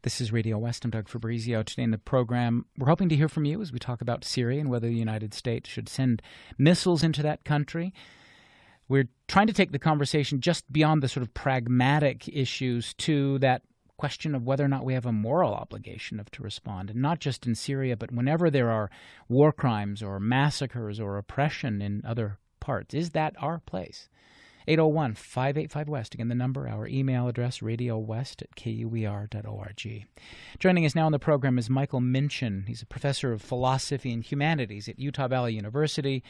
This is Radio West. I'm Doug Fabrizio. Today in the program, we're hoping to hear from you as we talk about Syria and whether the United States should send missiles into that country. We're trying to take the conversation just beyond the sort of pragmatic issues to that question of whether or not we have a moral obligation to respond, and not just in Syria, but whenever there are war crimes or massacres or oppression in other parts. Is that our place? 801-585-WEST. Again, the number, our email address, radiowest@kuer.org. Joining us now on the program is Michael Minchin. He's a professor of philosophy and humanities at Utah Valley University.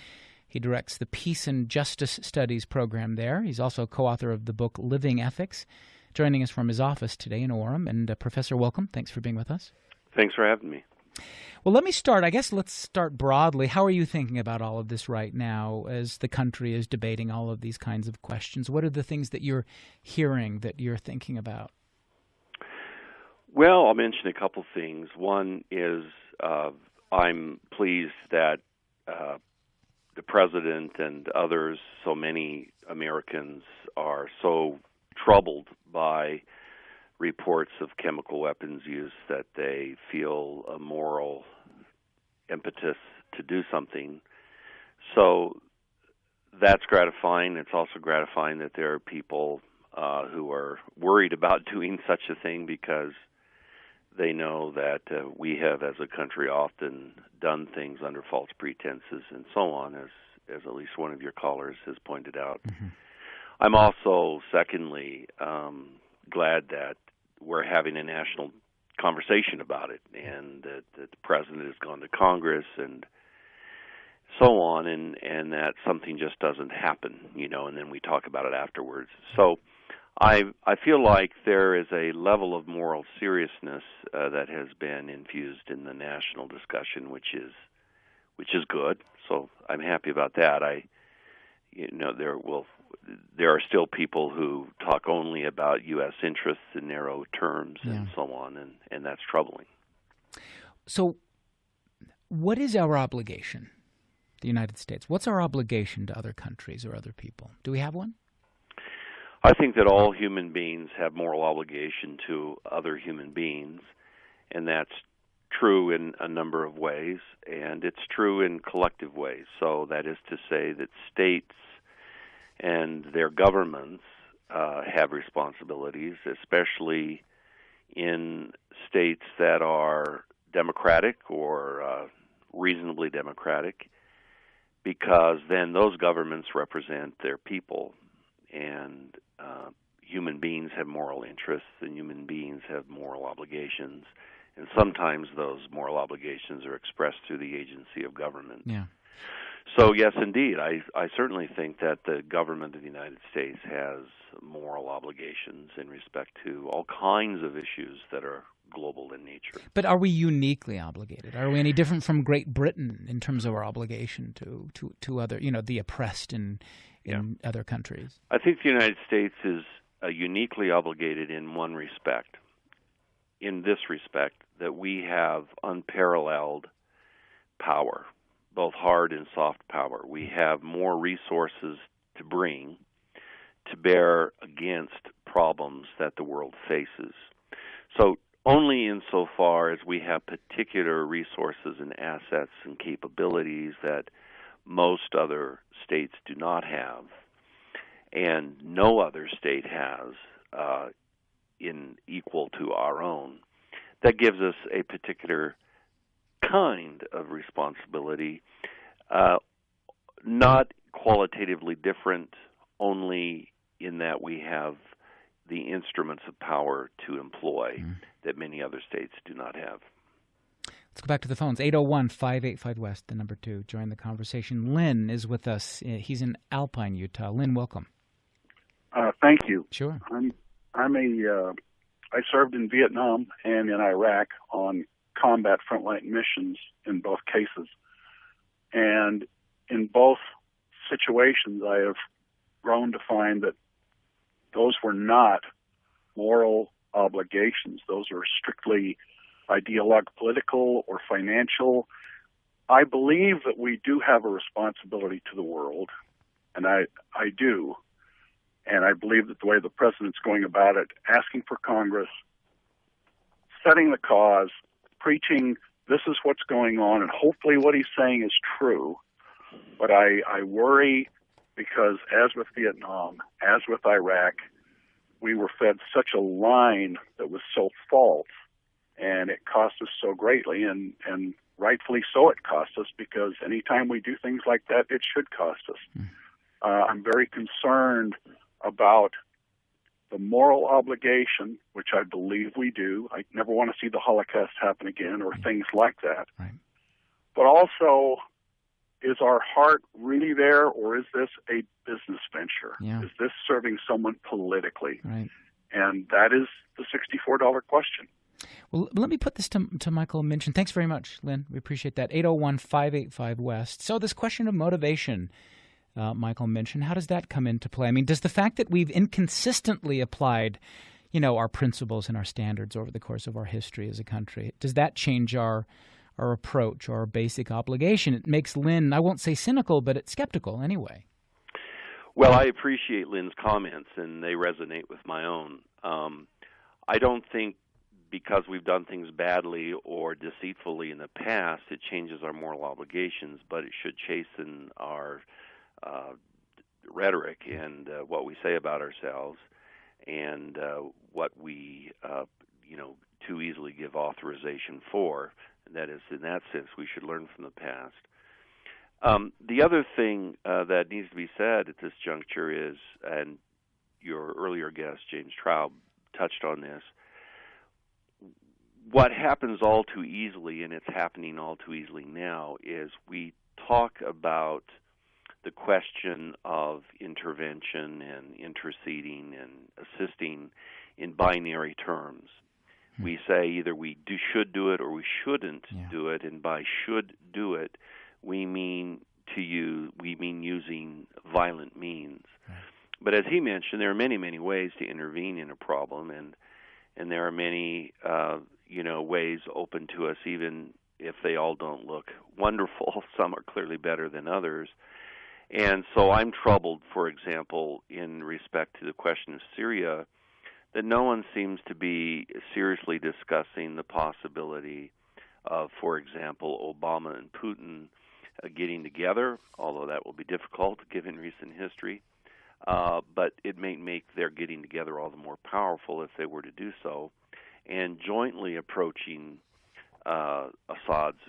He directs the Peace and Justice Studies program there. He's also co-author of the book Living Ethics. Joining us from his office today in Orem. And Professor, welcome. Thanks for being with us. Thanks for having me. Well, let's start broadly. How are you thinking about all of this right now as the country is debating all of these kinds of questions? What are the things that you're hearing, that you're thinking about? Well, I'll mention a couple things. One is I'm pleased that the president and others, so many Americans, are so troubled by reports of chemical weapons use that they feel a moral impetus to do something. So that's gratifying. It's also gratifying that there are people who are worried about doing such a thing because they know that we have, as a country, often done things under false pretenses and so on, as at least one of your callers has pointed out. Mm-hmm. I'm also, secondly, glad that we're having a national conversation about it, and that the president has gone to Congress and so on, and that something just doesn't happen, and then we talk about it afterwards. So I feel like there is a level of moral seriousness that has been infused in the national discussion, which is good. So I'm happy about that. There are still people who talk only about U.S. interests in narrow terms and so on, and that's troubling. So what is our obligation, the United States? What's our obligation to other countries or other people? Do we have one? I think that all human beings have moral obligation to other human beings, and that's true in a number of ways, and it's true in collective ways. So that is to say that states and their governments have responsibilities, especially in states that are democratic or reasonably democratic, because then those governments represent their people, and human beings have moral interests, and human beings have moral obligations, and sometimes those moral obligations are expressed through the agency of government. Yeah. So, yes, indeed, I certainly think that the government of the United States has moral obligations in respect to all kinds of issues that are global in nature. But are we uniquely obligated? Are we any different from Great Britain in terms of our obligation to other, the oppressed in other countries? I think the United States is uniquely obligated in one respect, in this respect, that we have unparalleled power, both hard and soft power. We have more resources to bring to bear against problems that the world faces. So only insofar as we have particular resources and assets and capabilities that most other states do not have, and no other state has in equal to our own, that gives us a particular kind of responsibility, not qualitatively different, only in that we have the instruments of power to employ that many other states do not have. Let's go back to the phones. 801-585-WEST, the number 2. Join the conversation. Lynn is with us. He's in Alpine, Utah. Lynn, welcome. Thank you. Sure. I served in Vietnam and in Iraq on combat frontline missions in both cases. And in both situations, I have grown to find that those were not moral obligations. Those are strictly ideological, political, or financial. I believe that we do have a responsibility to the world, and I do. And I believe that the way the president's going about it, asking for Congress, setting the cause, preaching this is what's going on, and hopefully what he's saying is true. But I worry because, as with Vietnam, as with Iraq, we were fed such a line that was so false, and it cost us so greatly, and rightfully so it cost us, because anytime we do things like that, it should cost us. I'm very concerned about the moral obligation, which I believe we do. I never want to see the Holocaust happen again or things like that. Right. But also, is our heart really there, or is this a business venture? Yeah. Is this serving someone politically? Right. And that is the $64 question. Well, let me put this to Michael Minch. Thanks very much, Lynn. We appreciate that. 801-585-WEST. So this question of motivation, Michael Minch, how does that come into play? I mean, does the fact that we've inconsistently applied, our principles and our standards over the course of our history as a country, does that change our approach or our basic obligation? It makes Lynn, I won't say cynical, but it's skeptical anyway. Well, I appreciate Lynn's comments, and they resonate with my own. I don't think because we've done things badly or deceitfully in the past, it changes our moral obligations, but it should chasten our rhetoric and what we say about ourselves and what we, too easily give authorization for. And that is, in that sense, we should learn from the past. The other thing that needs to be said at this juncture is, and your earlier guest, James Traub, touched on this, what happens all too easily, and it's happening all too easily now, is we talk about the question of intervention and interceding and assisting in binary terms. We say either we should do it or we shouldn't do it, and by should do it, we mean using violent means. Right. But as he mentioned, there are many, many ways to intervene in a problem, and there are many ways open to us, even if they all don't look wonderful. Some are clearly better than others. And so I'm troubled, for example, in respect to the question of Syria, that no one seems to be seriously discussing the possibility of, for example, Obama and Putin getting together, although that will be difficult given recent history. But it may make their getting together all the more powerful if they were to do so, and jointly approaching Assad's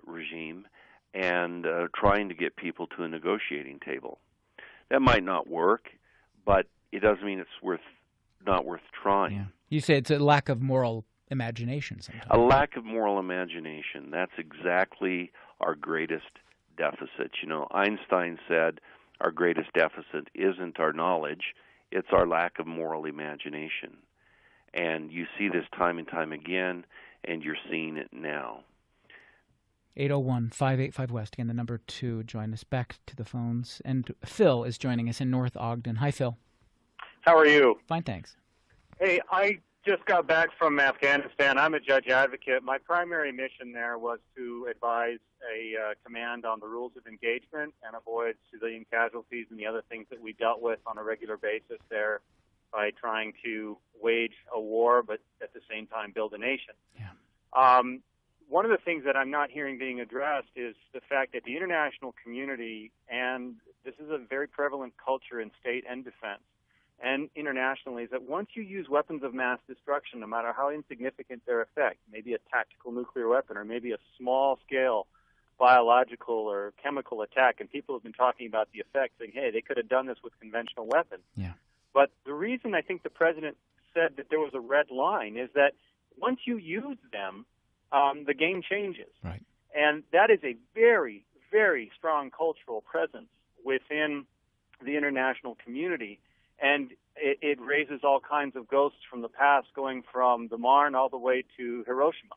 regime and trying to get people to a negotiating table. That might not work, but it doesn't mean it's not worth trying. Yeah. You say it's a lack of moral imagination sometimes. A lack of moral imagination. That's exactly our greatest deficit. Einstein said our greatest deficit isn't our knowledge, it's our lack of moral imagination. And you see this time and time again, and you're seeing it now. 801-585-WEST. Again, the number 2. Join us back to the phones. And Phil is joining us in North Ogden. Hi, Phil. How are you? Fine, thanks. Hey, I just got back from Afghanistan. I'm a judge advocate. My primary mission there was to advise a command on the rules of engagement and avoid civilian casualties and the other things that we dealt with on a regular basis there by trying to wage a war but at the same time build a nation. Yeah. One of the things that I'm not hearing being addressed is the fact that the international community, and this is a very prevalent culture in state and defense and internationally, is that once you use weapons of mass destruction, no matter how insignificant their effect, maybe a tactical nuclear weapon or maybe a small-scale biological or chemical attack, and people have been talking about the effect, saying, hey, they could have done this with conventional weapons. Yeah. But the reason I think the president said that there was a red line is that once you use them, the game changes. Right. And that is a very, very strong cultural presence within the international community. And it raises all kinds of ghosts from the past, going from the Marne all the way to Hiroshima.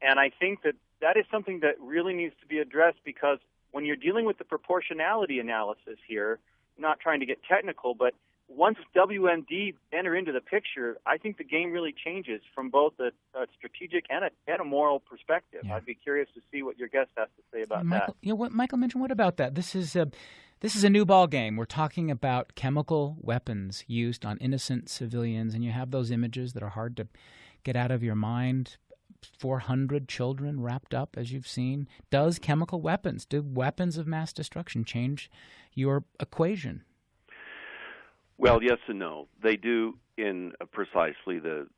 And I think that is something that really needs to be addressed, because when you're dealing with the proportionality analysis here, not trying to get technical, but once WMD enter into the picture, I think the game really changes from both a strategic and a moral perspective. Yeah. I'd be curious to see what your guest has to say about Michael, that. Michael mentioned, what about that? This is This is a new ball game. We're talking about chemical weapons used on innocent civilians, and you have those images that are hard to get out of your mind. 400 children wrapped up, as you've seen. Do weapons of mass destruction change your equation? Well, yes and no. They do in precisely the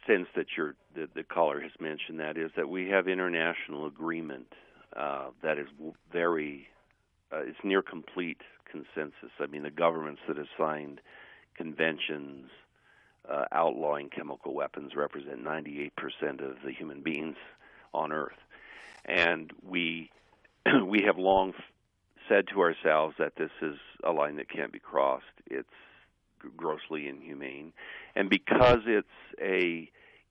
sense that the caller has mentioned. That is that we have international agreement that is very it's near complete consensus. I mean, the governments that have signed conventions outlawing chemical weapons represent 98% of the human beings on Earth. And we have long said to ourselves that this is a line that can't be crossed. It's grossly inhumane. And because it's a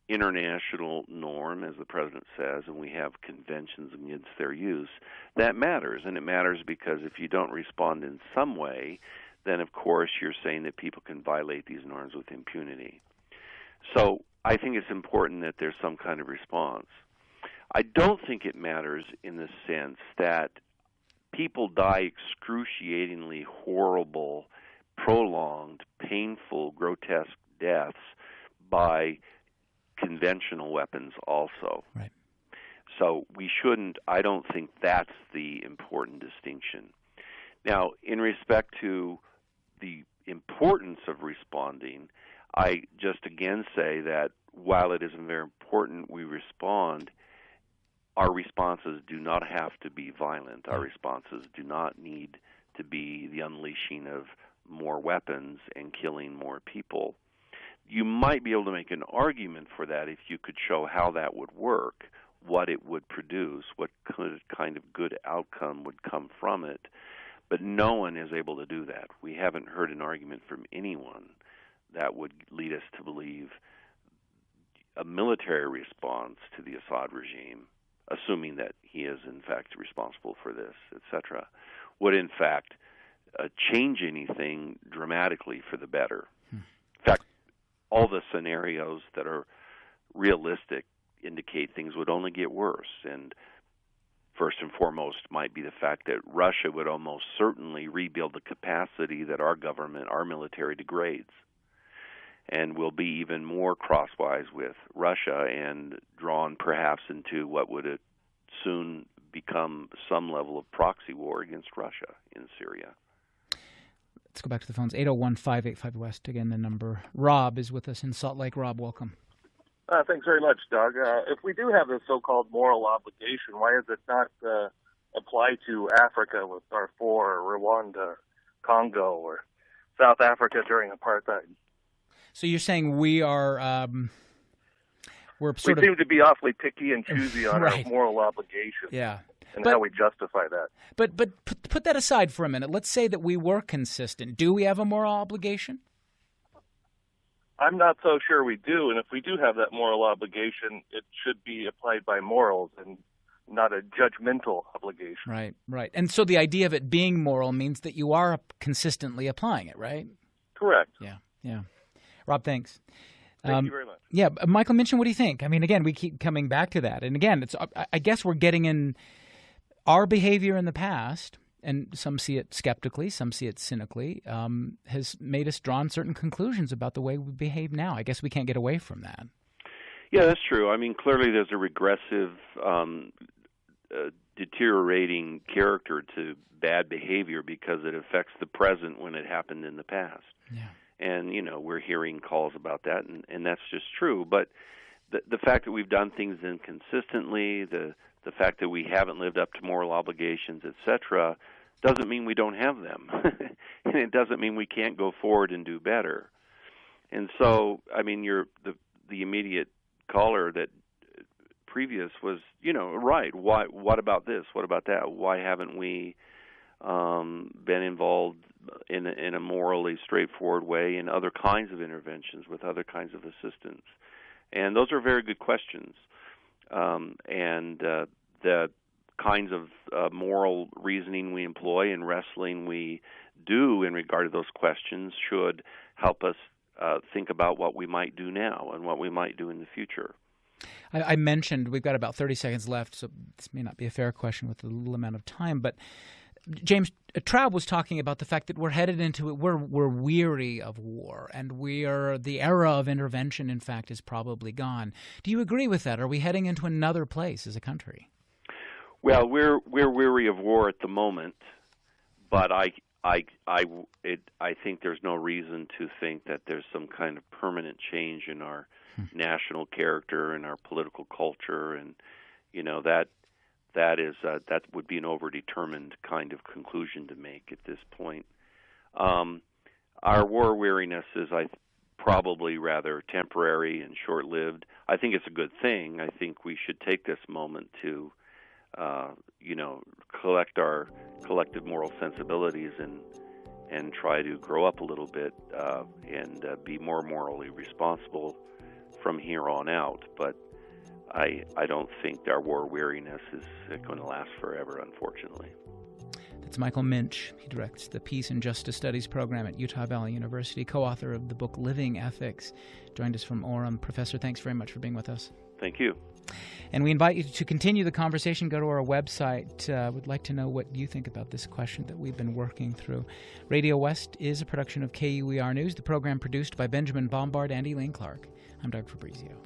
international norm, as the President says, and we have conventions against their use, that matters. And it matters because if you don't respond in some way, then of course you're saying that people can violate these norms with impunity. So I think it's important that there's some kind of response. I don't think it matters in the sense that people die excruciatingly horrible, prolonged, painful, grotesque deaths by conventional weapons also. Right. So I don't think that's the important distinction. Now, in respect to the importance of responding, I just again say that while it isn't very important we respond, our responses do not have to be violent. Our responses do not need to be the unleashing of more weapons and killing more people. You might be able to make an argument for that if you could show how that would work, what it would produce, what kind of good outcome would come from it. But no one is able to do that. We haven't heard an argument from anyone that would lead us to believe a military response to the Assad regime, assuming that he is in fact responsible for this, etc., would in fact change anything dramatically for the better. In fact, all the scenarios that are realistic indicate things would only get worse. And first and foremost might be the fact that Russia would almost certainly rebuild the capacity that our government, our military degrades, and will be even more crosswise with Russia and drawn perhaps into what would soon become some level of proxy war against Russia in Syria. Let's go back to the phones. 801-585-WEST, again the number. Rob is with us in Salt Lake. Rob, welcome. Thanks very much, Doug. If we do have this so-called moral obligation, why is it not applied to Africa with Darfur, or Rwanda, Congo, or South Africa during apartheid? So you're saying we are we seem to be awfully picky and choosy on right. our moral obligation. Yeah. And how we justify that. But put that aside for a minute. Let's say that we were consistent. Do we have a moral obligation? I'm not so sure we do, and if we do have that moral obligation, it should be applied by morals and not a judgmental obligation. Right. And so the idea of it being moral means that you are consistently applying it, right? Correct. Yeah. Rob, thanks. Thank you very much. Yeah, Michael Minchin, what do you think? I mean, again, we keep coming back to that. And again, I guess we're getting in our behavior in the past, and some see it skeptically, some see it cynically, has made us draw certain conclusions about the way we behave now. I guess we can't get away from that. Yeah, that's true. I mean, clearly there's a regressive, deteriorating character to bad behavior because it affects the present when it happened in the past. Yeah. And, we're hearing calls about that, and that's just true. But the fact that we've done things inconsistently, the fact that we haven't lived up to moral obligations, etc., doesn't mean we don't have them. And it doesn't mean we can't go forward and do better. And so, I mean, the immediate caller that previous was, right. Why? What about this? What about that? Why haven't we been involved in a morally straightforward way in other kinds of interventions with other kinds of assistance? And those are very good questions. And the kinds of moral reasoning we employ and wrestling we do in regard to those questions should help us think about what we might do now and what we might do in the future. I mentioned we've got about 30 seconds left, so this may not be a fair question with the little amount of time, but James, Traub was talking about the fact that we're headed into it. We're weary of war, and the era of intervention, in fact, is probably gone. Do you agree with that? Are we heading into another place as a country? Well, we're weary of war at the moment, but I think there's no reason to think that there's some kind of permanent change in our national character and our political culture, and that would be an overdetermined kind of conclusion to make at this point. Our war weariness is probably rather temporary and short-lived. I think it's a good thing. I think we should take this moment to collect our collective moral sensibilities and try to grow up a little bit and be more morally responsible from here on out. But I don't think our war weariness is going to last forever, unfortunately. That's Michael Minch. He directs the Peace and Justice Studies program at Utah Valley University, co-author of the book Living Ethics. Joined us from Orem. Professor, thanks very much for being with us. Thank you. And we invite you to continue the conversation. Go to our website. We'd like to know what you think about this question that we've been working through. Radio West is a production of KUER News, the program produced by Benjamin Bombard and Elaine Clark. I'm Doug Fabrizio.